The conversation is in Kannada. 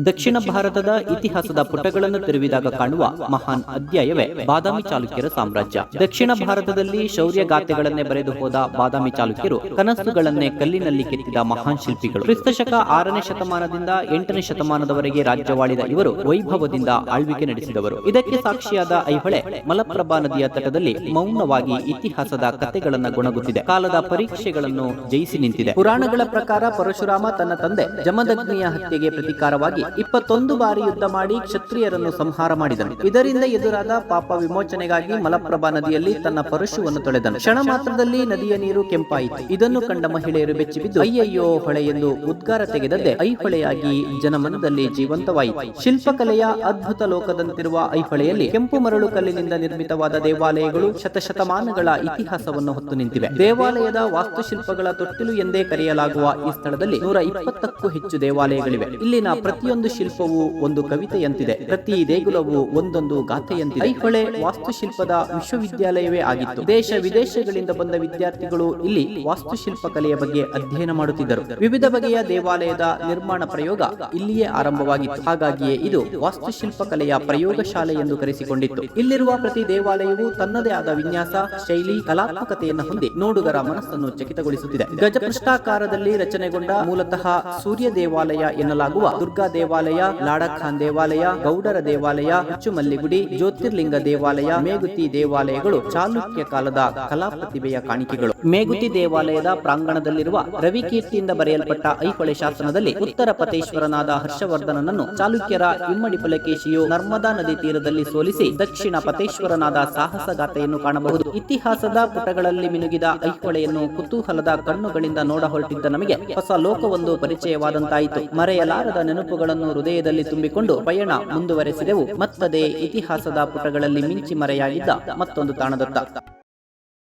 ದಕ್ಷಿಣ ಭಾರತದ ಇತಿಹಾಸದ ಪುಟಗಳನ್ನು ತಿರುವಿದಾಗ ಕಾಣುವ ಮಹಾನ್ ಅಧ್ಯಾಯವೇ ಬಾದಾಮಿ ಚಾಲುಕ್ಯರ ಸಾಮ್ರಾಜ್ಯ. ದಕ್ಷಿಣ ಭಾರತದಲ್ಲಿ ಶೌರ್ಯ ಗಾಥೆಗಳನ್ನೇ ಬರೆದು ಹೋದ ಬಾದಾಮಿ ಚಾಲುಕ್ಯರು ಕನಸುಗಳನ್ನೇ ಕಲ್ಲಿನಲ್ಲಿ ಕೆತ್ತಿದ ಮಹಾನ್ ಶಿಲ್ಪಿಗಳು. ಕ್ರಿಸ್ತಶಕ 6ನೇ ಶತಮಾನದಿಂದ 8ನೇ ಶತಮಾನದವರೆಗೆ ರಾಜ್ಯವಾಳಿದ ಇವರು ವೈಭವದಿಂದ ಆಳ್ವಿಕೆ ನಡೆಸಿದವರು. ಇದಕ್ಕೆ ಸಾಕ್ಷಿಯಾದ ಐಹೊಳೆ ಮಲಪ್ರಭಾ ನದಿಯ ತಟದಲ್ಲಿ ಮೌನವಾಗಿ ಇತಿಹಾಸದ ಕಥೆಗಳನ್ನು ಗುಣಗುತ್ತಿದೆ. ಕಾಲದ ಪರೀಕ್ಷೆಗಳನ್ನು ಜಯಿಸಿ ನಿಂತಿದೆ. ಪುರಾಣಗಳ ಪ್ರಕಾರ ಪರಶುರಾಮ ತನ್ನ ತಂದೆ ಜಮದಗ್ನಿಯ ಹತ್ಯೆಗೆ ಪ್ರತಿಕಾರವಾಗಿ 21 ಬಾರಿ ಯುದ್ಧ ಮಾಡಿ ಕ್ಷತ್ರಿಯರನ್ನು ಸಂಹಾರ ಮಾಡಿದನು. ಇದರಿಂದ ಎದುರಾದ ಪಾಪ ವಿಮೋಚನೆಗಾಗಿ ಮಲಪ್ರಭಾ ನದಿಯಲ್ಲಿ ತನ್ನ ಪರಶುವನ್ನು ತೊಳೆದನು. ಕ್ಷಣ ಮಾತ್ರದಲ್ಲಿ ನದಿಯ ನೀರು ಕೆಂಪಾಯಿತು. ಇದನ್ನು ಕಂಡ ಮಹಿಳೆಯರು ಬೆಚ್ಚಿಬಿದ್ದು ಅಯ್ಯಯ್ಯೋ ಹೊಳೆ ಎಂದು ಉದ್ಗಾರ ತೆಗೆದದ್ದೇ ಐಹೊಳೆಯಾಗಿ ಜನಮನದಲ್ಲಿ ಜೀವಂತವಾಯಿತು. ಶಿಲ್ಪಕಲೆಯ ಅದ್ಭುತ ಲೋಕದಂತಿರುವ ಐಹೊಳೆಯಲ್ಲಿ ಕೆಂಪು ಮರಳು ಕಲ್ಲಿನಿಂದ ನಿರ್ಮಿತವಾದ ದೇವಾಲಯಗಳು ಶತಶತಮಾನಗಳ ಇತಿಹಾಸವನ್ನು ಹೊತ್ತು ನಿಂತಿವೆ. ದೇವಾಲಯದ ವಾಸ್ತುಶಿಲ್ಪಗಳ ತೊಟ್ಟಿಲು ಎಂದೇ ಕರೆಯಲಾಗುವ ಈ ಸ್ಥಳದಲ್ಲಿ 120ಕ್ಕೂ ಹೆಚ್ಚು ದೇವಾಲಯಗಳಿವೆ. ಇಲ್ಲಿನ ಪ್ರತಿಯೊಂದು ಶಿಲ್ಪವು ಒಂದು ಕವಿತೆಯಂತಿದೆ. ಪ್ರತಿ ದೇಗುಲವು ಒಂದೊಂದು ಗಾಥೆಯಂತಿದೆ. ಐಹೊಳೆ ವಾಸ್ತುಶಿಲ್ಪದ ವಿಶ್ವವಿದ್ಯಾಲಯವೇ ಆಗಿತ್ತು. ದೇಶ ವಿದೇಶಗಳಿಂದ ಬಂದ ವಿದ್ಯಾರ್ಥಿಗಳು ಇಲ್ಲಿ ವಾಸ್ತುಶಿಲ್ಪ ಕಲೆಯ ಬಗ್ಗೆ ಅಧ್ಯಯನ ಮಾಡುತ್ತಿದ್ದರು. ವಿವಿಧ ಬಗೆಯ ದೇವಾಲಯದ ನಿರ್ಮಾಣ ಪ್ರಯೋಗ ಇಲ್ಲಿಯೇ ಆರಂಭವಾಗಿತ್ತು. ಹಾಗಾಗಿಯೇ ಇದು ವಾಸ್ತುಶಿಲ್ಪ ಕಲೆಯ ಪ್ರಯೋಗಶಾಲೆ ಎಂದು ಕರೆಸಿಕೊಂಡಿತ್ತು. ಇಲ್ಲಿರುವ ಪ್ರತಿ ದೇವಾಲಯವು ತನ್ನದೇ ಆದ ವಿನ್ಯಾಸ, ಶೈಲಿ, ಕಲಾತ್ಮಕತೆಯನ್ನು ಹೊಂದಿ ನೋಡುಗರ ಮನಸ್ಸನ್ನು ಚಕಿತಗೊಳಿಸುತ್ತಿದೆ. ಗಜಪೃಷ್ಠಾಕಾರದಲ್ಲಿ ರಚನೆಗೊಂಡ ಮೂಲತಃ ಸೂರ್ಯ ದೇವಾಲಯ ಎನ್ನಲಾಗುವ ದುರ್ಗಾ ದೇವಾಲಯ, ಲಾಡಖಾನ್ ದೇವಾಲಯ, ಗೌಡರ ದೇವಾಲಯ, ಹುಚ್ಚುಮಲ್ಲಿಗುಡಿ, ಜ್ಯೋತಿರ್ಲಿಂಗ ದೇವಾಲಯ, ಮೇಗುತಿ ದೇವಾಲಯಗಳು ಚಾಲುಕ್ಯ ಕಾಲದ ಕಲಾ ಪ್ರತಿಭೆಯ ಕಾಣಿಕೆಗಳು. ಮೇಗುತಿ ದೇವಾಲಯದ ಪ್ರಾಂಗಣದಲ್ಲಿರುವ ರವಿಕೀರ್ತಿಯಿಂದ ಬರೆಯಲ್ಪಟ್ಟ ಐಹೊಳೆ ಶಾಸನದಲ್ಲಿ ಉತ್ತರ ಪತೇಶ್ವರನಾದ ಹರ್ಷವರ್ಧನನನ್ನು ಚಾಲುಕ್ಯರ ಇಮ್ಮಡಿ ಪುಲಕೇಶಿಯು ನರ್ಮದಾ ನದಿ ತೀರದಲ್ಲಿ ಸೋಲಿಸಿ ದಕ್ಷಿಣ ಪತೇಶ್ವರನಾದ ಸಾಹಸಗಾಥೆಯನ್ನು ಕಾಣಬಹುದು. ಇತಿಹಾಸದ ಪುಟಗಳಲ್ಲಿ ಮಿನುಗಿದ ಐಹೊಳೆಯನ್ನು ಕುತೂಹಲದ ಕಣ್ಣುಗಳಿಂದ ನೋಡ ಹೊರಟಿದ್ದ ನಮಗೆ ಹೊಸ ಲೋಕವೊಂದು ಪರಿಚಯವಾದಂತಾಯಿತು. ಮರೆಯಲಾರದ ನೆನಪುಗಳನ್ನು ಹೃದಯದಲ್ಲಿ ತುಂಬಿಕೊಂಡು ಪಯಣ ಮುಂದುವರೆಸಿದೆವು. ಮತ್ತದೇ ಇತಿಹಾಸದ ಪುಟಗಳಲ್ಲಿ ಮಿಂಚಿ ಮರೆಯಾಗಿದ್ದ ಮತ್ತೊಂದು ತಾಣದತ್ತ.